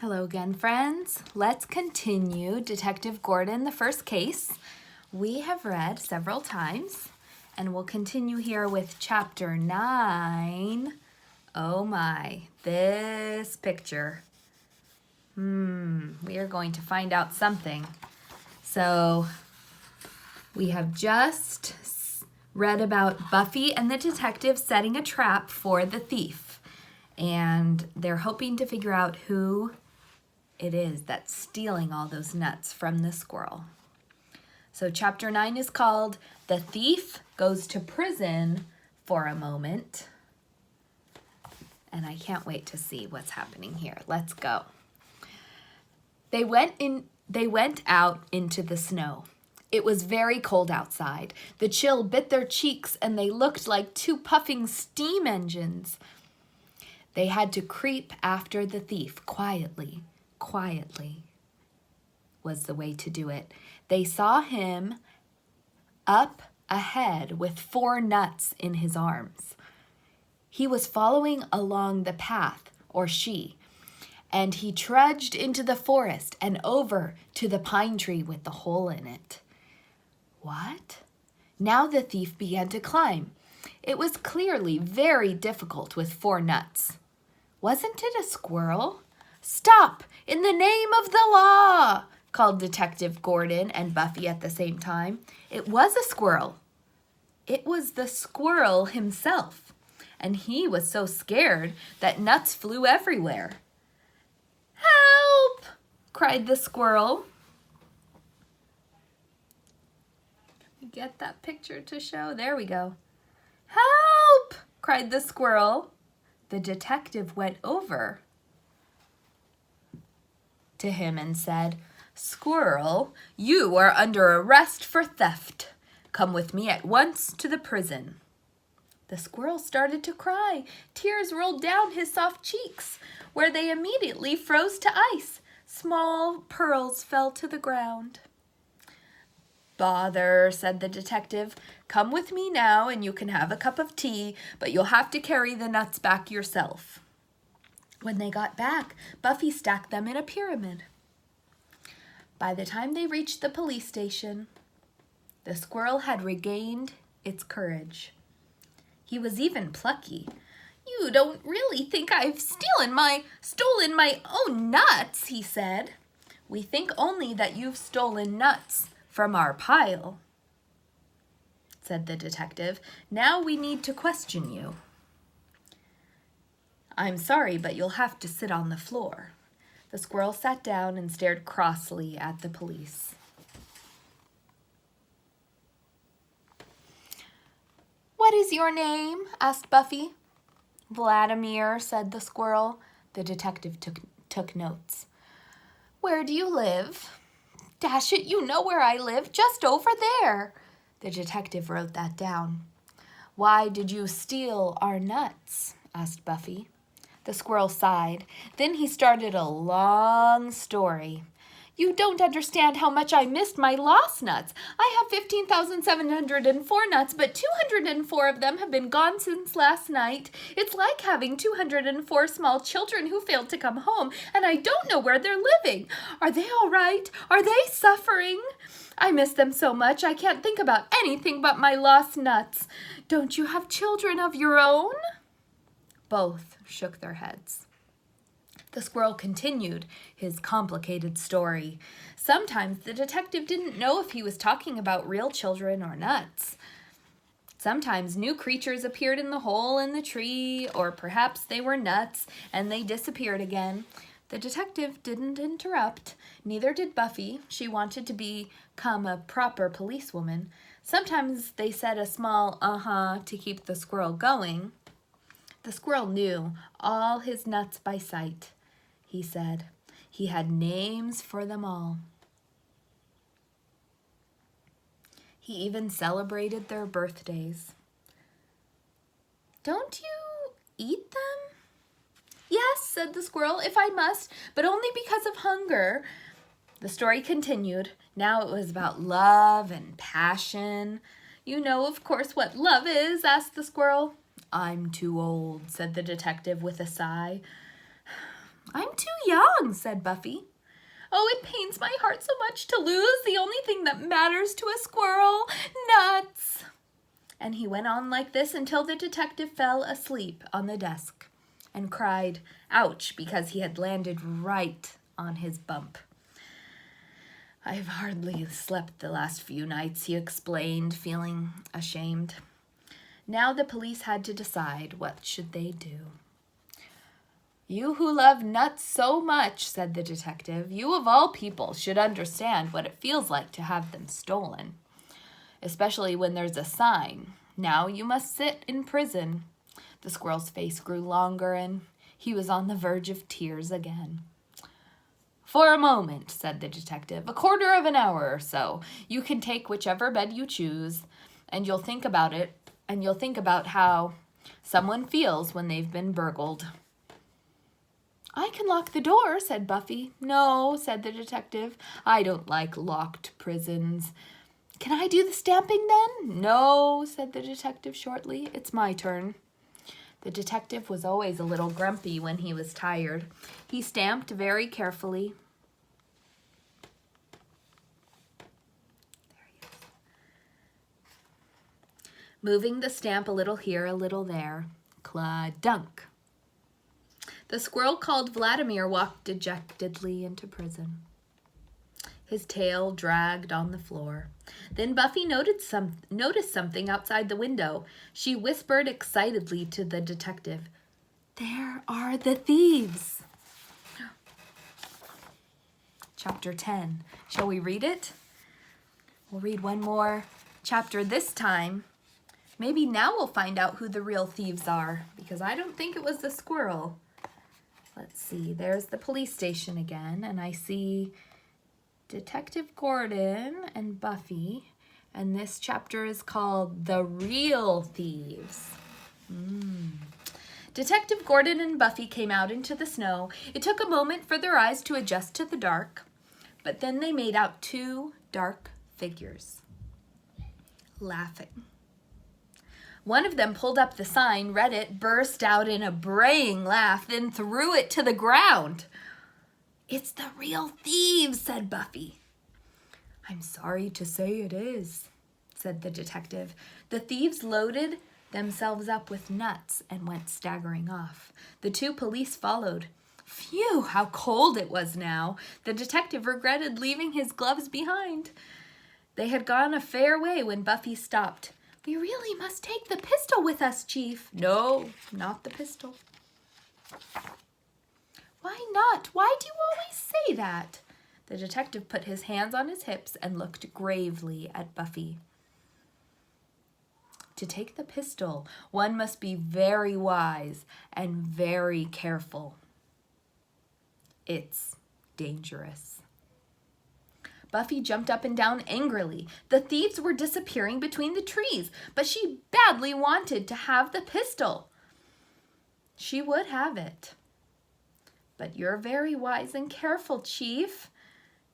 Hello again, friends. Let's continue Detective Gordon, the first case. We have read several times, and we'll continue here with chapter 9. Oh my, this picture. We are going to find out something. So, we have just read about Buffy and the detective setting a trap for the thief. And they're hoping to figure out who it is that's stealing all those nuts from the squirrel. So chapter 9 is called The Thief Goes to Prison for a Moment. And I can't wait to see what's happening here. Let's go. They went out into the snow. It was very cold outside. The chill bit their cheeks and they looked like two puffing steam engines. They had to creep after the thief quietly was the way to do it. They saw him up ahead with 4 nuts in his arms. He was following along the path, or she, and he trudged into the forest and over to the pine tree with the hole in it. What? Now the thief began to climb. It was clearly very difficult with 4 nuts. Wasn't it a squirrel? Stop! In the name of the law! Called Detective Gordon and Buffy at the same time. It was a squirrel. It was the squirrel himself, and he was so scared that nuts flew everywhere. Help! Cried the squirrel. Let me get that picture to show. There we go. Help! Cried the squirrel. The detective went over to him and said, Squirrel, you are under arrest for theft. Come with me at once to the prison. The squirrel started to cry. Tears rolled down his soft cheeks, where they immediately froze to ice. Small pearls fell to the ground. Bother, said the detective. Come with me now and you can have a cup of tea, but you'll have to carry the nuts back yourself. When they got back, Buffy stacked them in a pyramid. By the time they reached the police station, the squirrel had regained its courage. He was even plucky. You don't really think I've stolen my own nuts, he said. We think only that you've stolen nuts from our pile, said the detective. Now we need to question you. I'm sorry, but you'll have to sit on the floor. The squirrel sat down and stared crossly at the police. What is your name? Asked Buffy. Vladimir, said the squirrel. The detective took notes. Where do you live? Dash it, you know where I live, just over there. The detective wrote that down. Why did you steal our nuts? Asked Buffy. The squirrel sighed. Then he started a long story. You don't understand how much I missed my lost nuts. I have 15,704 nuts, but 204 of them have been gone since last night. It's like having 204 small children who failed to come home, and I don't know where they're living. Are they all right? Are they suffering? I miss them so much I can't think about anything but my lost nuts. Don't you have children of your own? Both shook their heads. The squirrel continued his complicated story. Sometimes the detective didn't know if he was talking about real children or nuts. Sometimes new creatures appeared in the hole in the tree, or perhaps they were nuts and they disappeared again. The detective didn't interrupt. Neither did Buffy. She wanted to become a proper policewoman. Sometimes they said a small uh-huh to keep the squirrel going. The squirrel knew all his nuts by sight, he said. He had names for them all. He even celebrated their birthdays. Don't you eat them? Yes, said the squirrel, if I must, but only because of hunger. The story continued. Now it was about love and passion. You know, of course, what love is, asked the squirrel. I'm too old, said the detective with a sigh. I'm too wrong?" said Buffy. "Oh, it pains my heart so much to lose the only thing that matters to a squirrel, nuts." And he went on like this until the detective fell asleep on the desk and cried, ouch, because he had landed right on his bump. "I've hardly slept the last few nights," he explained, feeling ashamed. Now the police had to decide what should they do. "You who love nuts so much," said the detective, "you of all people should understand what it feels like to have them stolen, especially when there's a sign. Now you must sit in prison." The squirrel's face grew longer and he was on the verge of tears again. "For a moment," said the detective, "a quarter of an hour or so. You can take whichever bed you choose, and you'll think about it, and you'll think about how someone feels when they've been burgled." "I can lock the door," said Buffy. "No," said the detective, "I don't like locked prisons." "Can I do the stamping then?" "No," said the detective shortly. "It's my turn." The detective was always a little grumpy when he was tired. He stamped very carefully. There he is. Moving the stamp a little here, a little there. Cla-dunk. The squirrel called Vladimir walked dejectedly into prison. His tail dragged on the floor. Then Buffy noticed something outside the window. She whispered excitedly to the detective, "There are the thieves." Chapter 10. Shall we read it? We'll read one more chapter this time. Maybe now we'll find out who the real thieves are, because I don't think it was the squirrel. Let's see, there's the police station again, and I see Detective Gordon and Buffy, and this chapter is called The Real Thieves. Detective Gordon and Buffy came out into the snow. It took a moment for their eyes to adjust to the dark, but then they made out two dark figures, laughing. One of them pulled up the sign, read it, burst out in a braying laugh, then threw it to the ground. "It's the real thieves," said Buffy. "I'm sorry to say it is," said the detective. The thieves loaded themselves up with nuts and went staggering off. The two police followed. Phew, how cold it was now. The detective regretted leaving his gloves behind. They had gone a fair way when Buffy stopped. "We really must take the pistol with us, Chief." "No, not the pistol." "Why not? Why do you always say that?" The detective put his hands on his hips and looked gravely at Buffy. "To take the pistol, one must be very wise and very careful. It's dangerous." Buffy jumped up and down angrily. The thieves were disappearing between the trees, but she badly wanted to have the pistol. She would have it. "But you're very wise and careful, Chief."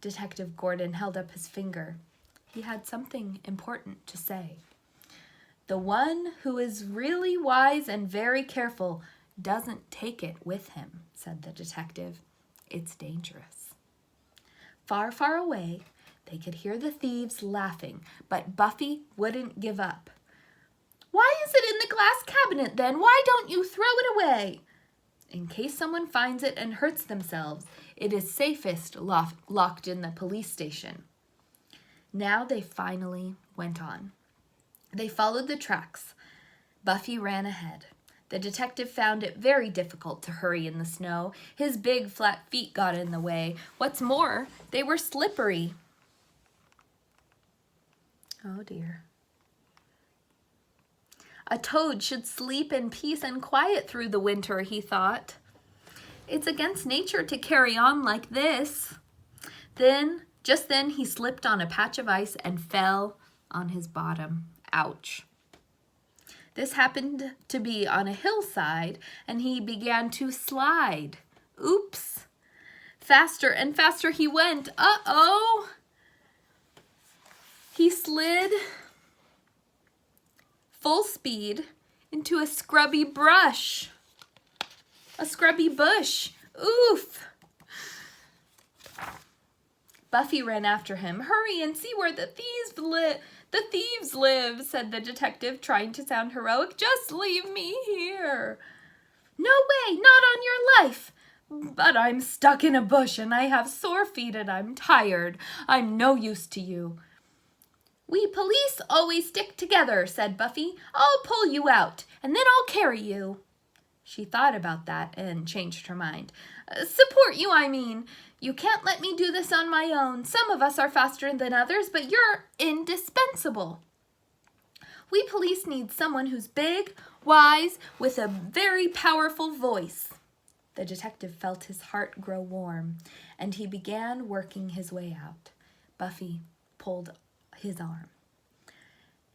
Detective Gordon held up his finger. He had something important to say. "The one who is really wise and very careful doesn't take it with him," said the detective. "It's dangerous." Far, far away, they could hear the thieves laughing, but Buffy wouldn't give up. "Why is it in the glass cabinet then? Why don't you throw it away?" "In case someone finds it and hurts themselves, it is safest locked in the police station." Now they finally went on. They followed the tracks. Buffy ran ahead. The detective found it very difficult to hurry in the snow. His big, flat feet got in the way. What's more, they were slippery. Oh dear. A toad should sleep in peace and quiet through the winter, he thought. It's against nature to carry on like this. Just then, he slipped on a patch of ice and fell on his bottom. Ouch. This happened to be on a hillside, and he began to slide. Oops. Faster and faster he went. Uh-oh. He slid full speed into a scrubby bush. Oof. Buffy ran after him. "Hurry and see where the thieves live," said the detective, trying to sound heroic. "Just leave me here." "No way, not on your life." "But I'm stuck in a bush and I have sore feet and I'm tired. I'm no use to you." "We police always stick together," said Buffy. "I'll pull you out and then I'll carry you." She thought about that and changed her mind. "Support you, I mean. You can't let me do this on my own. Some of us are faster than others, but you're indispensable. We police need someone who's big, wise, with a very powerful voice." The detective felt his heart grow warm, and he began working his way out. Buffy pulled his arm.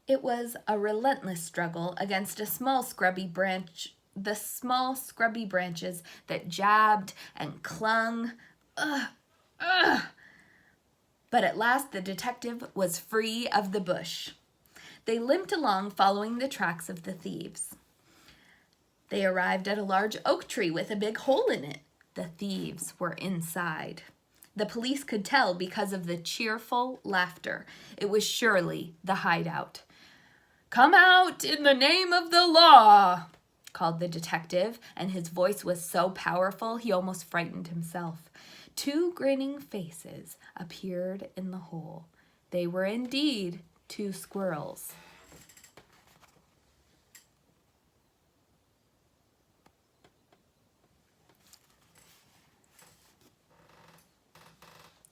It was a relentless struggle against the small scrubby branches that jabbed and clung. But at last the detective was free of the bush. They limped along, following the tracks of the thieves. They arrived at a large oak tree with a big hole in it. The thieves were inside. The police could tell because of the cheerful laughter. It was surely the hideout. "Come out in the name of the law," called the detective, and his voice was so powerful he almost frightened himself. 2 grinning faces appeared in the hole. They were indeed 2 squirrels.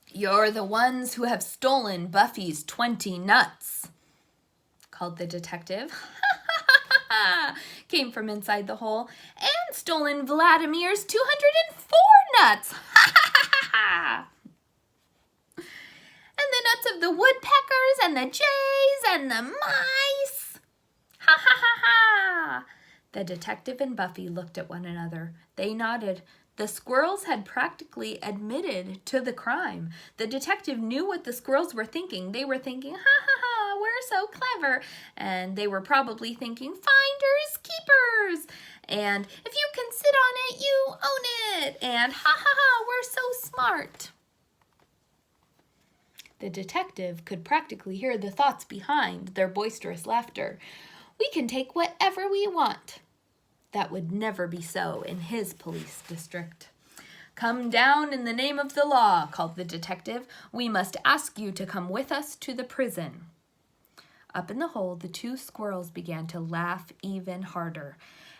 "You're the ones who have stolen Buffy's 20 nuts," called the detective. Came from inside the hole. "And stolen Vladimir's 204 nuts. And the nuts of the woodpeckers and the jays and the mice. Ha ha ha ha." The detective and Buffy looked at one another. They nodded. The squirrels had practically admitted to the crime. The detective knew what the squirrels were thinking. They were thinking, "Ha ha ha, we're so clever." And they were probably thinking, "Finders, keepers." And "if you can sit on it, you own it." And "ha ha ha, we're so smart." The detective could practically hear the thoughts behind their boisterous laughter. "We can take whatever we want." That would never be so in his police district. "Come down in the name of the law," called the detective. "We must ask you to come with us to the prison." Up in the hole, the 2 squirrels began to laugh even harder,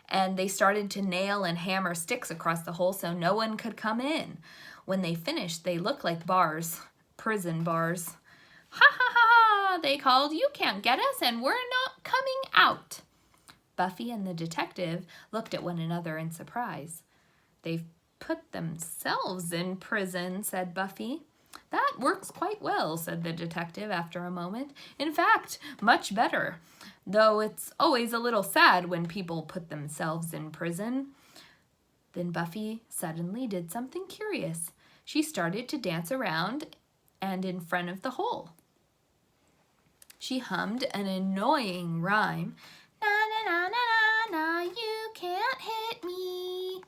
and they started to nail and hammer sticks across the hole so no one could come in. When they finished, they looked like bars, prison bars. "Ha ha ha ha," they called. "You can't get us, and we're not coming out." Buffy and the detective looked at one another in surprise. "They've put themselves in prison," said Buffy. "That works quite well," said the detective after a moment. "In fact, much better, though it's always a little sad when people put themselves in prison." Then Buffy suddenly did something curious. She started to dance around and in front of the hole. She hummed an annoying rhyme. "Na na na na na na, you can't hit me."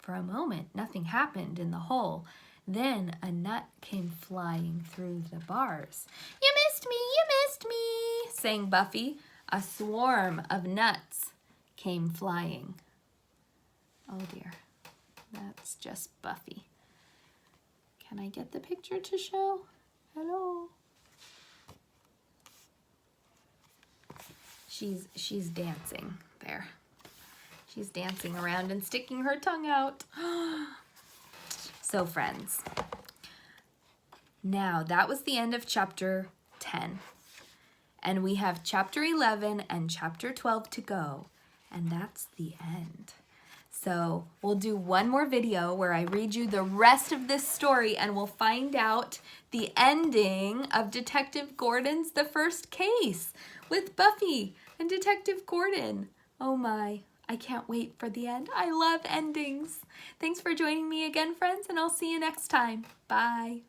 For a moment, nothing happened in the hole. Then a nut came flying through the bars. "You missed me," sang Buffy. A swarm of nuts came flying. Oh dear, that's just Buffy. Can I get the picture to show? Hello? She's dancing there. She's dancing around and sticking her tongue out. So friends, now that was the end of chapter 10. And we have chapter 11 and chapter 12 to go. And that's the end. So we'll do one more video where I read you the rest of this story and we'll find out the ending of Detective Gordon's The First Case with Buffy and Detective Gordon. Oh my, I can't wait for the end. I love endings. Thanks for joining me again, friends, and I'll see you next time. Bye.